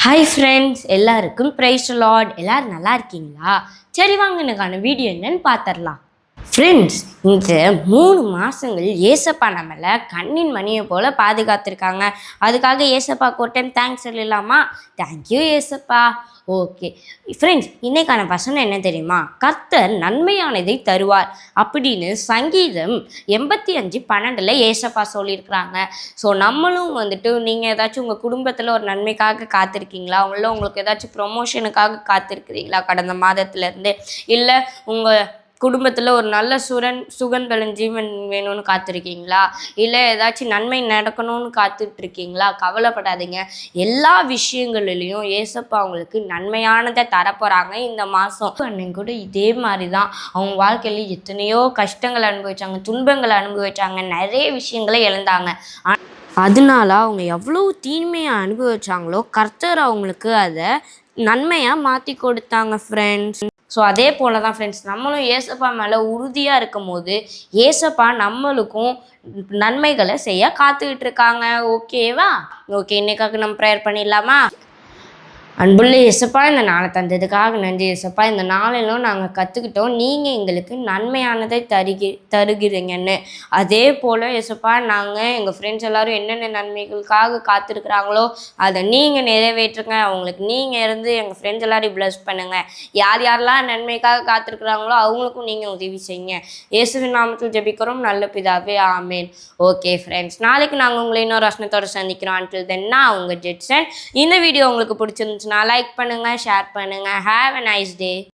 Hi friends, எல்லாருக்கும் price Lord. எல்லாரும் நல்லா இருக்கீங்களா? சரி வாங்க, எனக்கான வீடியோ என்னன்னு பார்த்துடலாம். ஃப்ரெண்ட்ஸ், இந்த 3 மாதங்கள் ஏசப்பா நம்மளை கண்ணின் மணியை போல் பாதுகாத்துருக்காங்க. அதுக்காக ஏசப்பாக்கு ஒரு டைம் தேங்க்ஸ் சொல்லலாமா? தேங்க்யூ ஏசப்பா. ஓகே ஃப்ரெண்ட்ஸ், இன்னைக்கான வசனம் என்ன தெரியுமா? கர்த்தர் நன்மையானதை தருவார் அப்படின்னு சங்கீதம் 85:12 ஏசப்பா சொல்லியிருக்கிறாங்க. ஸோ நம்மளும் வந்துட்டு நீங்கள் ஏதாச்சும் உங்கள் குடும்பத்தில் ஒரு நன்மைக்காக காத்திருக்கீங்களா? உங்களுக்கு ஏதாச்சும் ப்ரொமோஷனுக்காக காத்திருக்கிறீங்களா கடந்த மாதத்துலேருந்து? இல்லை உங்கள் குடும்பத்தில் ஒரு நல்ல சுகன் ஜீவன் வேணும்னு காத்திருக்கீங்களா? இல்லை ஏதாச்சும் நன்மை நடக்கணும்னு காத்துட்ருக்கீங்களா? கவலைப்படாதீங்க. எல்லா விஷயங்களிலையும் ஏசப்பா அவங்களுக்கு நன்மையானதை தரப்போகிறாங்க இந்த மாதம். அன்னைக்கு கூட இதே மாதிரி தான் அவங்க வாழ்க்கையில் எத்தனையோ கஷ்டங்களை அனுபவிச்சாங்க, துன்பங்களை அனுபவிச்சாங்க, நிறைய விஷயங்களை இழந்தாங்க. அதனால அவங்க எவ்வளோ தீமையை அனுபவிச்சாங்களோ கர்த்தர் அவங்களுக்கு அதை நன்மையாக மாற்றி கொடுத்தாங்க ஃப்ரெண்ட்ஸ். ஸோ அதே போல் தான் ஃப்ரெண்ட்ஸ், நம்மளும் ஏசப்பா மேலே உறுதியாக இருக்கும் போது ஏசப்பா நம்மளுக்கும் நன்மைகளை செய்ய காத்துக்கிட்டு இருக்காங்க. ஓகேவா? ஓகே, இன்னைக்காக நம்ம ப்ரேயர் பண்ணிடலாமா? அன்புள்ள இயேசப்பா, இந்த நாளை தந்ததுக்காக நன்றி இயேசப்பா. இந்த நாளிலும் நாங்கள் கற்றுக்கிட்டோம் நீங்கள் எங்களுக்கு நன்மையானதை தருகிறீங்கன்னு. அதே போல் இயேசப்பா, நாங்கள் எங்கள் ஃப்ரெண்ட்ஸ் எல்லோரும் என்னென்ன நன்மைகளுக்காக காத்திருக்கிறாங்களோ அதை நீங்கள் நிறைவேற்றுங்க. அவங்களுக்கு நீங்கள் இருந்து எங்கள் ஃப்ரெண்ட்ஸ் எல்லோரும் ப்ளஸ் பண்ணுங்கள். யார் யாரெல்லாம் நன்மைக்காக காத்திருக்கிறாங்களோ அவங்களுக்கும் நீங்கள் உதவி செய்யுங்க. இயேசுவின் நாமத்தில் ஜெபிக்கிறோம் நல்ல பிதாவே, ஆமேன். ஓகே ஃப்ரெண்ட்ஸ், நாளைக்கு நாங்கள் உங்களை இன்னொரு வசனத்தோடு சந்திக்கிறோம். அன்டில் தென் நான் உங்கள் ஜெட்சன். இந்த வீடியோ உங்களுக்கு பிடிச்சிருந்துச்சு லைக் பண்ணுங்க, ஷேர் பண்ணுங்க. Have a nice day.